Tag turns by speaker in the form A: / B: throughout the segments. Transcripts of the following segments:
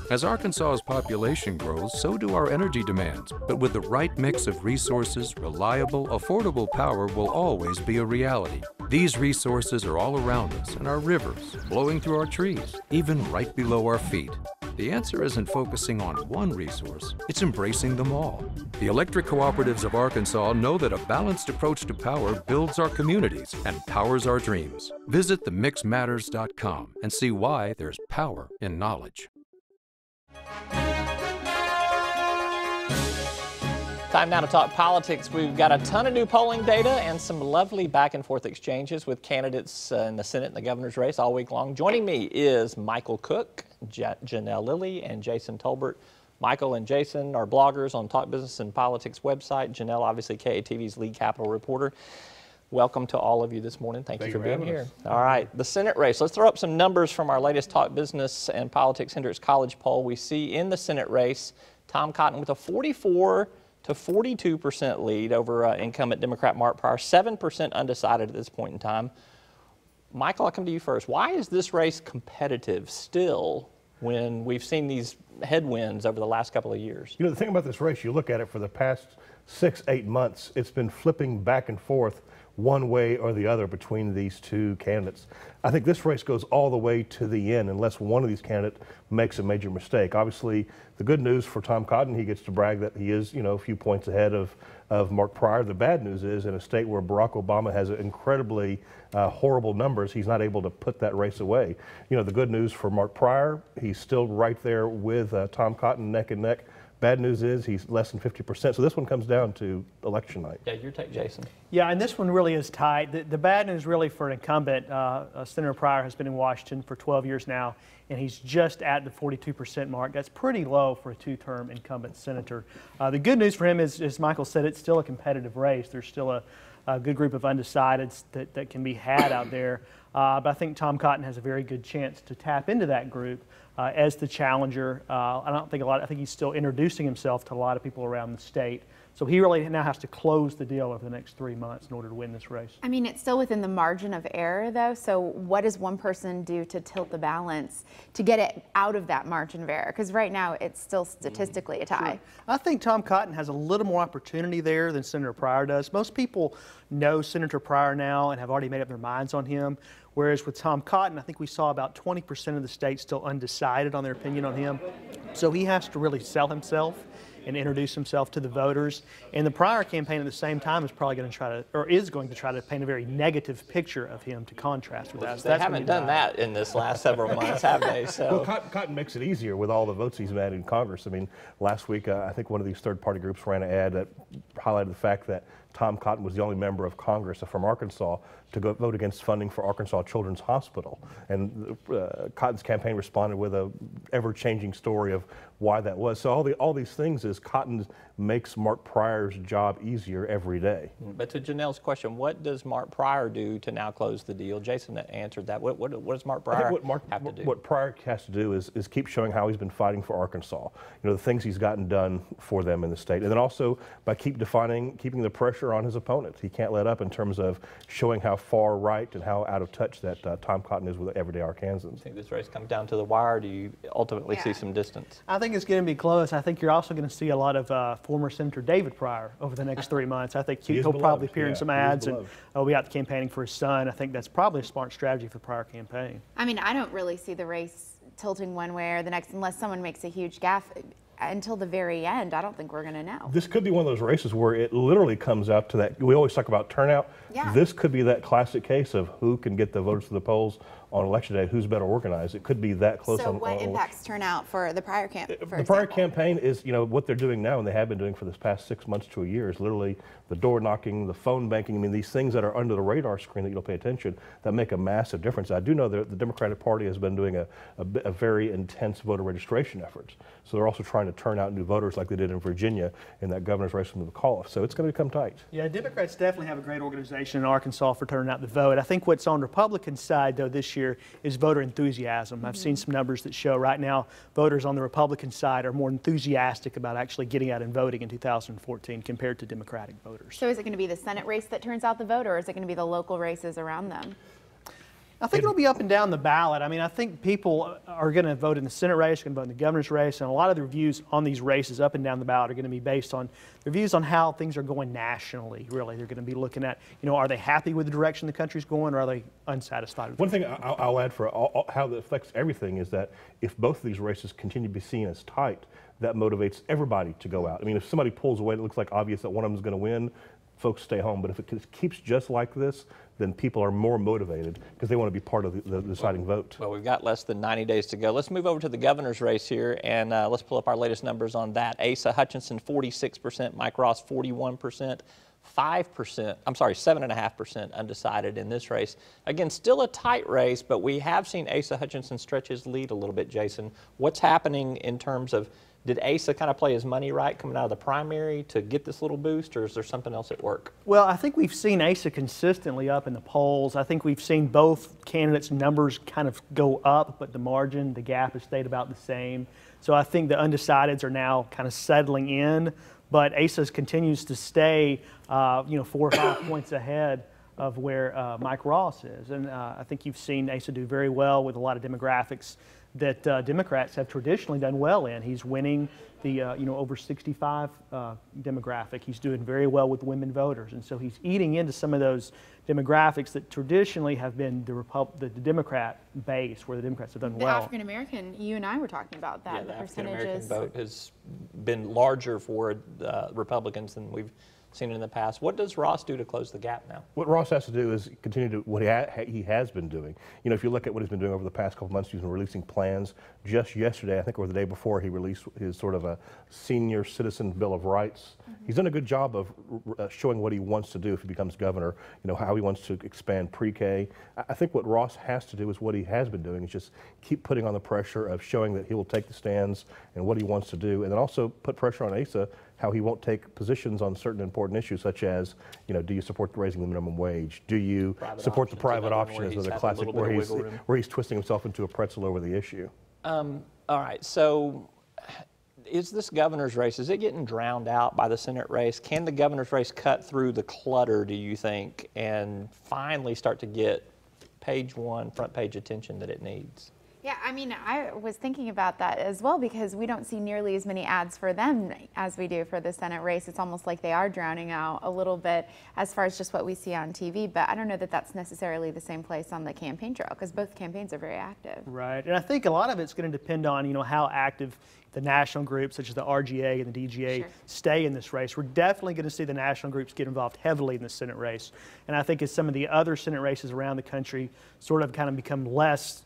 A: As Arkansas's population grows, so do our energy demands. But with the right mix of resources, reliable, affordable power will always be a reality. These resources are all around us in our rivers, blowing through our trees, even right below our feet. The answer isn't focusing on one resource, it's embracing them all. The electric cooperatives of Arkansas know that a balanced approach to power builds our communities and powers our dreams. Visit themixmatters.com and see why there's power in knowledge.
B: Time now to talk politics. We've got a ton of new polling data and some lovely back and forth exchanges with candidates in the Senate and the governor's race all week long. Joining me is Michael Cook, Janelle Lilley, and Jason Tolbert. Michael and Jason are bloggers on Talk Business and Politics website. Janelle, obviously KATV's lead Capitol reporter. Welcome to all of you this morning. Thank you for being here. All right, the Senate race. Let's throw up some numbers from our latest Talk Business and Politics Hendricks College poll. We see in the Senate race, Tom Cotton with a 44 to 42% lead over incumbent Democrat Mark Pryor, 7% undecided at this point in time. Michael, I'll come to you first. Why is this race competitive still when we've seen these headwinds over the last couple of years?
C: You know, the thing about this race, you look at it for the past 6-8 months, it's been flipping back and forth one way or the other between these two candidates. I think this race goes all the way to the end unless one of these candidates makes a major mistake. Obviously, the good news for Tom Cotton, he gets to brag that he is, you know, a few points ahead of Mark Pryor. The bad news is in a state where Barack Obama has incredibly horrible numbers, he's not able to put that race away. You know, the good news for Mark Pryor, he's still right there with Tom Cotton neck and neck. Bad news is he's less than 50%. So this one comes down to election night.
B: Yeah, your take, Jason.
D: Yeah, and this one really is tight. The bad news really for an incumbent, Senator Pryor has been in Washington for 12 years now, and he's just at the 42% mark. That's pretty low for a two-term incumbent senator. The good news for him is, as Michael said, it's still a competitive race. There's still a good group of undecideds that can be had out there. But I think Tom Cotton has a very good chance to tap into that group as the challenger. I think he's still introducing himself to a lot of people around the state. So he really now has to close the deal over the next 3 months in order to win this race.
E: I mean, it's still within the margin of error, though. So what does one person do to tilt the balance to get it out of that margin of error? Because right now it's still statistically a tie.
D: Sure. I think Tom Cotton has a little more opportunity there than Senator Pryor does. Most people know Senator Pryor now and have already made up their minds on him. Whereas with Tom Cotton, I think we saw about 20% of the state still undecided on their opinion on him. So he has to really sell himself and introduce himself to the voters. And the Pryor campaign at the same time is probably going to try to, or is going to try to paint a very negative picture of him to contrast with that.
B: So they haven't done that in this last several months, have they? So.
C: Well, Cotton makes it easier with all the votes he's had in Congress. I mean, last week, I think one of these third-party groups ran an ad that highlighted the fact that Tom Cotton was the only member of Congress from Arkansas to go vote against funding for Arkansas Children's Hospital. And Cotton's campaign responded with a ever-changing story of why that was. So all these things is Cotton makes Mark Pryor's job easier every day.
B: But to Janelle's question, what does Mark Pryor do to now close the deal? Jason answered that. What does Mark Pryor have to do? What
C: Pryor has to do is keep showing how he's been fighting for Arkansas. You know, the things he's gotten done for them in the state. And then also by keeping the pressure on his opponent. He can't let up in terms of showing how far right and how out of touch that Tom Cotton is with everyday Arkansans.
B: Do you think this race comes down to the wire, or do you ultimately see some distance?
D: I think it's going to be close. I think you're also going to see a lot of former Senator David Pryor over the next 3 months. I think he'll probably appear in some ads and he'll be out campaigning for his son. I think that's probably a smart strategy for the Pryor campaign.
E: I mean, I don't really see the race tilting one way or the next unless someone makes a huge gaffe. Until the very end, I don't think we're going to know.
C: This could be one of those races where it literally comes out to that. We always talk about turnout.
E: Yeah.
C: This could be that classic case of who can get the voters to the polls on election day, who's better organized. It could be that close.
E: So what impacts turnout for the Pryor campaign?
C: The Pryor campaign is, you know, what they're doing now and they have been doing for this past 6 months to a year is literally the door knocking, the phone banking. I mean, these things that are under the radar screen that you don't pay attention that make a massive difference. I do know that the Democratic Party has been doing a very intense voter registration efforts. So they're also trying to turn out new voters like they did in Virginia in that governor's race from the McAuliffe. So it's going to become tight.
D: Yeah, Democrats definitely have a great organization in Arkansas for turning out the vote. I think what's on Republican side, though, this year is voter enthusiasm. I've seen some numbers that show right now voters on the Republican side are more enthusiastic about actually getting out and voting in 2014 compared to Democratic voters.
E: So is it going to be the Senate race that turns out the vote, or is it going to be the local races around them?
D: I think it'll be up and down the ballot. I mean, I think people are going to vote in the Senate race, going to vote in the governor's race, and a lot of the reviews on these races up and down the ballot are going to be based on their views on how things are going nationally, really. They're going to be looking at, are they happy with the direction the country's going, or are they unsatisfied with it?
C: One thing I'll add for how that affects everything is that if both of these races continue to be seen as tight, that motivates everybody to go out. I mean, if somebody pulls away, it looks like obvious that one of them is going to win, folks stay home. But if it keeps just like this, then people are more motivated because they want to be part of the deciding vote.
B: Well, we've got less than 90 days to go. Let's move over to the governor's race here, and let's pull up our latest numbers on that. Asa Hutchinson, 46%, Mike Ross, 41%, 7.5% undecided in this race. Again, still a tight race, but we have seen Asa Hutchinson stretch his lead a little bit, Jason. What's happening in terms of, did Asa kind of play his money right coming out of the primary to get this little boost, or is there something else at work?
D: Well, I think we've seen Asa consistently up in the polls. I think we've seen both candidates' numbers kind of go up, but the margin, the gap has stayed about the same. So I think the undecideds are now kind of settling in, but Asa continues to stay, 4 or 5 points ahead of where Mike Ross is. And I think you've seen Asa do very well with a lot of demographics that Democrats have traditionally done well in. He's winning the over 65 demographic. He's doing very well with women voters, and so he's eating into some of those demographics that traditionally have been the Democrat base, where the Democrats have done well.
E: The African American, you and I were talking about that.
B: Yeah, the African American vote has been larger for Republicans than we've seen in the past. What does Ross do to close the gap now?
C: What Ross has to do is continue to what he has been doing. If you look at what he's been doing over the past couple months, he's been releasing plans. Just yesterday, I think, or the day before, he released his sort of a senior citizen Bill of Rights. He's done a good job of showing what he wants to do if he becomes governor, how he wants to expand pre-K. I think what Ross has to do is what he has been doing, is just keep putting on the pressure of showing that he will take the stands and what he wants to do, and then also put pressure on Asa how he won't take positions on certain important issues, such as, do you support raising the minimum wage? Do you support the private options, with a classic where he's twisting himself into a pretzel over the issue?
B: All right, so is this governor's race, is it getting drowned out by the Senate race? Can the governor's race cut through the clutter, do you think, and finally start to get page one, front page attention that it needs?
E: Yeah, I mean, I was thinking about that as well, because we don't see nearly as many ads for them as we do for the Senate race. It's almost like they are drowning out a little bit as far as just what we see on TV, but I don't know that that's necessarily the same place on the campaign trail, because both campaigns are very active.
D: Right, and I think a lot of it's going to depend on, how active the national groups, such as the RGA and the DGA, stay in this race. We're definitely going to see the national groups get involved heavily in the Senate race. And I think as some of the other Senate races around the country sort of kind of become less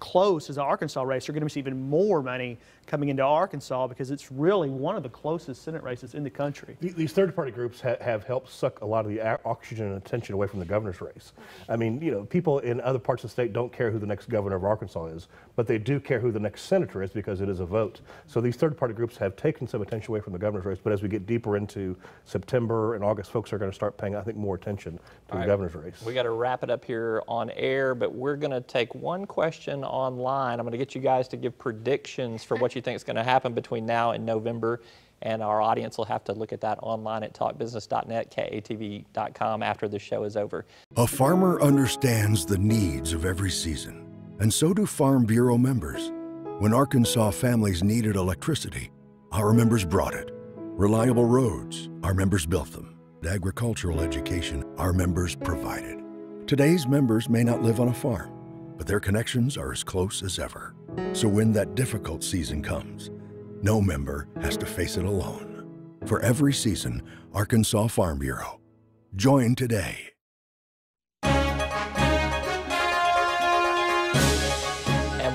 D: close as the Arkansas race, you're going to see even more money coming into Arkansas, because it's really one of the closest Senate races in the country.
C: These third-party groups have helped suck a lot of the oxygen and attention away from the governor's race. I mean, people in other parts of the state don't care who the next governor of Arkansas is, but they do care who the next senator is, because it is a vote. So these third-party groups have taken some attention away from the governor's race, but as we get deeper into September and August, folks are going to start paying, I think, more attention to the governor's race.
B: We got to wrap it up here on air, but we're going to take one question online. I'm going to get you guys to give predictions for what you think is going to happen between now and November, and our audience will have to look at that online at talkbusiness.net, KATV.com after the show is over.
F: A farmer understands the needs of every season, and so do Farm Bureau members. When Arkansas families needed electricity, our members brought it. Reliable roads, our members built them. Agricultural education, our members provided. Today's members may not live on a farm, but their connections are as close as ever. So when that difficult season comes, no member has to face it alone. For every season, Arkansas Farm Bureau. Join today.
B: And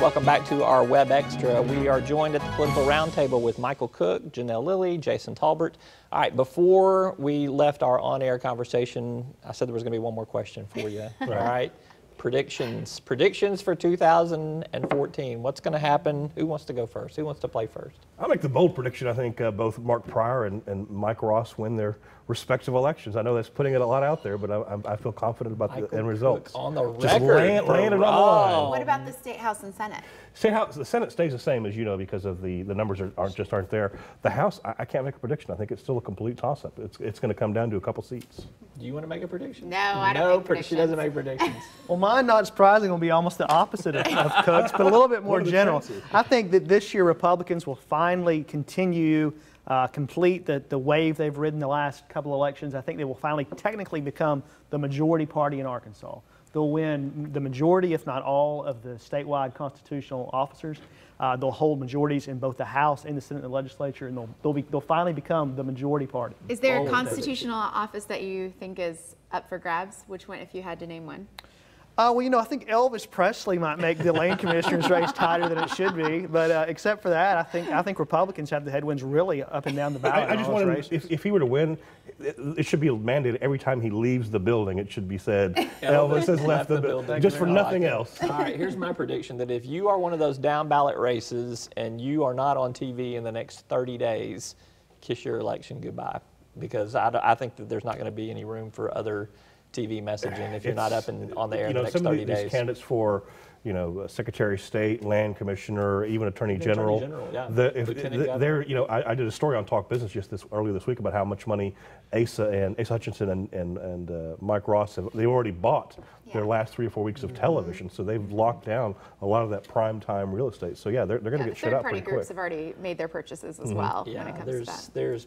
B: welcome back to our Web Extra. We are joined at the Political Roundtable with Michael Cook, Janelle Lilley, Jason Tolbert. All right, before we left our on-air conversation, I said there was going to be one more question for you. All right. Predictions for 2014. What's going to happen? Who wants to go first? Who wants to play first?
C: I'll make the bold prediction. I think both Mark Pryor and Mike Ross win their respective elections. I know that's putting it a lot out there, but I feel confident about the end results.
B: On the record.
C: Just laying it on the line.
E: What about the State House and Senate?
C: State House, the Senate stays the same, as you know, because of the numbers aren't there. The House, I can't make a prediction. I think it's still a complete toss-up. It's going to come down to a couple seats.
B: Do you want to make a prediction?
E: No, I don't make predictions.
B: She doesn't make predictions.
D: Well, mine, not surprising, will be almost the opposite of Cook's, but a little bit more general. I think that this year Republicans will finally continue, complete the wave they've ridden the last couple elections. I think they will finally technically become the majority party in Arkansas. They'll win the majority, if not all, of the statewide constitutional officers. They'll hold majorities in both the House and the Senate and the legislature, and they'll finally become the majority party.
E: Is there a constitutional office that you think is up for grabs? Which one, if you had to name one?
D: Well, you know, I think Elvis Presley might make the lane commissioner's race tighter than it should be, but except for that, I think Republicans have the headwinds really up and down the ballot.
C: I just wonder if he were to win, it should be mandated every time he leaves the building. It should be said, Elvis has left the building, just for nothing else.
B: All right, here's my prediction that if you are one of those down ballot races and you are not on TV in the next 30 days, kiss your election goodbye, because I think that there's not going to be any room for other TV messaging if you're not up and on the air in the next 30 days.
C: Some of these candidates for, you know, Secretary of State, Land Commissioner, even Attorney General. They're, you know, I did a story on Talk Business just earlier this week about how much money Asa Hutchinson and Mike Ross they already bought their last 3 or 4 weeks of television, so they've locked down a lot of that prime time real estate. So yeah, they're going to get shut out pretty quick.
E: Third-party groups have already made their purchases as well when it comes to that.
B: There's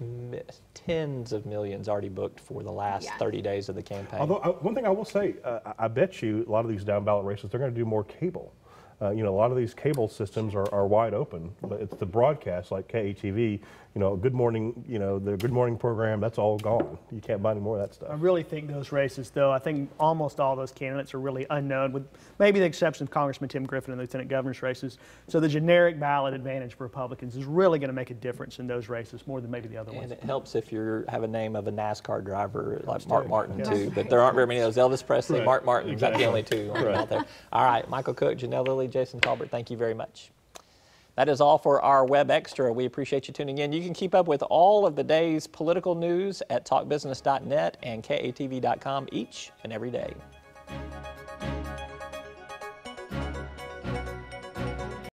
B: tens of millions already booked for the last 30 days of the campaign.
C: Although one thing I will say, I bet you a lot of these down ballot races, they're going to do more cable. You know, a lot of these cable systems are wide open, but it's the broadcast like KATV, you know, Good Morning, you know, the Good Morning program, that's all gone. You can't buy any more of that stuff.
D: I really think those races, though, I think almost all those candidates are really unknown, with maybe the exception of Congressman Tim Griffin and the Lieutenant Governor's races. So the generic ballot advantage for Republicans is really going to make a difference in those races more than maybe the other ones.
B: And it helps if you have a name of a NASCAR driver like Mark Martin, too, but there aren't very many of those. Elvis Presley, Mark Martin, that's the only two out there. All right, Michael Cook, Janelle, Lilley, Jason Tolbert, thank you very much. That is all for our Web Extra. We appreciate you tuning in. You can keep up with all of the day's political news at talkbusiness.net and KATV.com each and every day.